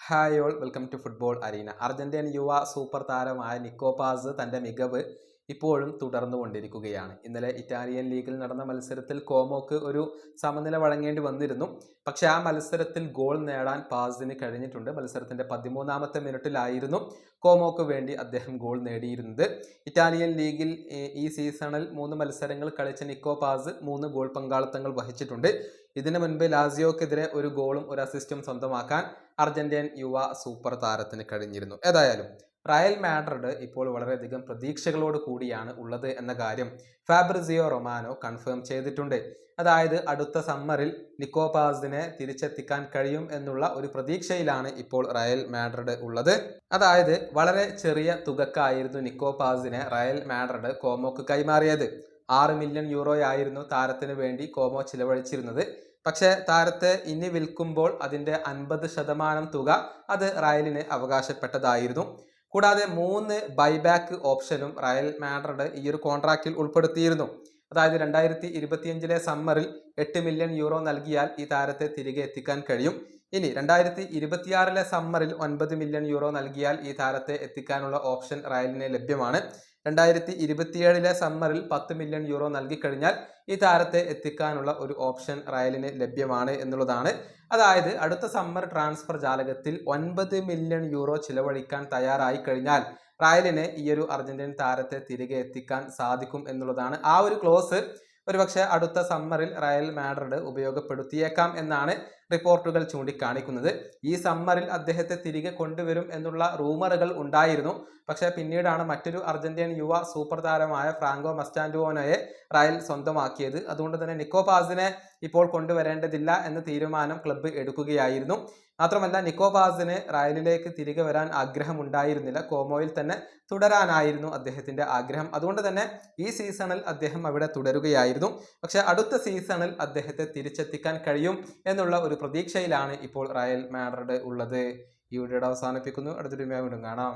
Hi all welcome to football arena. Argentine യുവ super താരമായ Nico pass തൻ്റെ മികവ് ഇപ്പോഴും തുടർന്നുകൊണ്ടിരിക്കുകയാണ്. ഇന്നലെ ഇറ്റാലിയൻ ലീഗിൽ നടന്ന മത്സരത്തിൽ കോമോക്ക് ഒരു സമനില വഴങ്ങേണ്ടി വന്നിരുന്നു. പക്ഷേ ആ മത്സരത്തിൽ ഗോൾ നേടാൻ പാസിന് കഴിഞ്ഞിട്ടുണ്ട്. മത്സരത്തിൻ്റെ 13ാമത്തെ മിനിറ്റിലായിരുന്നു കോമോക്ക് വേണ്ടി അദ്ദേഹം ഗോൾ നേടിയിരുന്നത്. ഇറ്റാലിയൻ ലീഗിൽ ഈ സീസണിൽ 3 മത്സരങ്ങൾ കളിച്ച നിക്കോ പാസ് 3 ഗോൾ പങ്കാളിത്തങ്ങൾ വഹിച്ചിട്ടുണ്ട്. ഇതിനു മുൻപ് ലാസിയോക്കെതിരെ ഒരു ഗോളും ഒരു അസിസ്റ്റും സ്വന്തമാക്കാൻ അർജന്റീൻ യുവ സൂപ്പർ താരത്തിന് കഴിഞ്ഞിരുന്നു. ഏതായാലും റയൽ മാഡ്രിഡ് ഇപ്പോൾ വളരെയധികം പ്രതീക്ഷകളോട് കൂടിയാണ് ഉള്ളത് എന്ന കാര്യം ഫാബ്രിസിയോ റൊമാനോ കൺഫേം ചെയ്തിട്ടുണ്ട്. അതായത് അടുത്ത സമ്മറിൽ നിക്കോ പാസിനെ തിരിച്ചെത്തിക്കാൻ കഴിയും എന്നുള്ള ഒരു പ്രതീക്ഷയിലാണ് ഇപ്പോൾ റയൽ മാഡ്രിഡ് ഉള്ളത്. അതായത് വളരെ ചെറിയ തുകക്കായിരുന്നു നിക്കോ പാസിനെ റയൽ മാഡ്രിഡ് കോമോക്ക് കൈമാറിയത്. 6 മില്യൺ യൂറോയായിരുന്നു താരത്തിന് വേണ്ടി കോമോ ചിലവഴിച്ചിരുന്നത്. പക്ഷേ താരത്തെ ഇനി വിൽക്കുമ്പോൾ അതിൻ്റെ 50% തുക അത് റയലിന് അവകാശപ്പെട്ടതായിരുന്നു. കൂടാതെ 3 ബൈബാക്ക് ഓപ്ഷനും റയൽ മാഡ്രിഡ് ഈ ഒരു കോൺട്രാക്റ്റിൽ ഉൾപ്പെടുത്തിയിരുന്നു. അതായത് 2025 സമ്മറിൽ 8 മില്യൺ യൂറോ നൽകിയാൽ ഈ താരത്തെ തിരികെ എത്തിക്കാൻ കഴിയും. ഇനി 2026 സമ്മറിൽ 9 മില്യൺ യൂറോ നൽകിയാൽ ഈ താരത്തെ എത്തിക്കാനുള്ള ഓപ്ഷൻ റയലിന് ലഭ്യമാണ്. 2027 സമ്മറിൽ 10 മില്യൺ യൂറോ നൽകിക്കഴിഞ്ഞാൽ ഈ താരത്തെ എത്തിക്കാനുള്ള ഒരു ഓപ്ഷൻ റയലിന് ലഭ്യമാണ് എന്നുള്ളതാണ്. അതായത് അടുത്ത സമ്മർ ട്രാൻസ്ഫർ ജാലകത്തിൽ 9 മില്യൺ യൂറോ ചിലവഴിക്കാൻ തയ്യാറായി കഴിഞ്ഞാൽ റയലിന് ഈ ഒരു അർജന്റീൻ താരത്തെ തിരികെ എത്തിക്കാൻ സാധിക്കും എന്നുള്ളതാണ്. ആ ഒരു ക്ലോസ് ഒരുപക്ഷെ അടുത്ത സമ്മറിൽ റയൽ മാഡ്രിഡ് ഉപയോഗപ്പെടുത്തിയേക്കാം എന്നാണ് റിപ്പോർട്ടുകൾ ചൂണ്ടിക്കാണിക്കുന്നത്. ഈ സമ്മറിൽ അദ്ദേഹത്തെ തിരികെ കൊണ്ടുവരും എന്നുള്ള റൂമറുകൾ ഉണ്ടായിരുന്നു. പക്ഷേ പിന്നീടാണ് മറ്റൊരു അർജന്റീൻ യുവ സൂപ്പർ താരമായ ഫ്രാങ്കോ മസ്റ്റാൻഡുവോനയെ റയൽ സ്വന്തമാക്കിയത്. അതുകൊണ്ട് തന്നെ നിക്കോ പാസിനെ ഇപ്പോൾ കൊണ്ടുവരേണ്ടതില്ല എന്ന തീരുമാനം ക്ലബ്ബ് എടുക്കുകയായിരുന്നു. മാത്രമല്ല നിക്കോ പാസിന് റയലിലേക്ക് തിരികെ വരാൻ ആഗ്രഹമുണ്ടായിരുന്നില്ല. കോമോയിൽ തന്നെ തുടരാനായിരുന്നു അദ്ദേഹത്തിന്റെ ആഗ്രഹം. അതുകൊണ്ട് തന്നെ ഈ സീസണിൽ അദ്ദേഹം അവിടെ തുടരുകയായിരുന്നു. പക്ഷെ അടുത്ത സീസണിൽ അദ്ദേഹത്തെ തിരിച്ചെത്തിക്കാൻ കഴിയും എന്നുള്ള ഒരു പ്രതീക്ഷയിലാണ് ഇപ്പോൾ റയൽ മാഡ്രിഡ് ഉള്ളത്. ഈ വീഡിയോ അവസാനിപ്പിക്കുന്നു. അടുത്തൊരു വീഡിയോ കാണാം.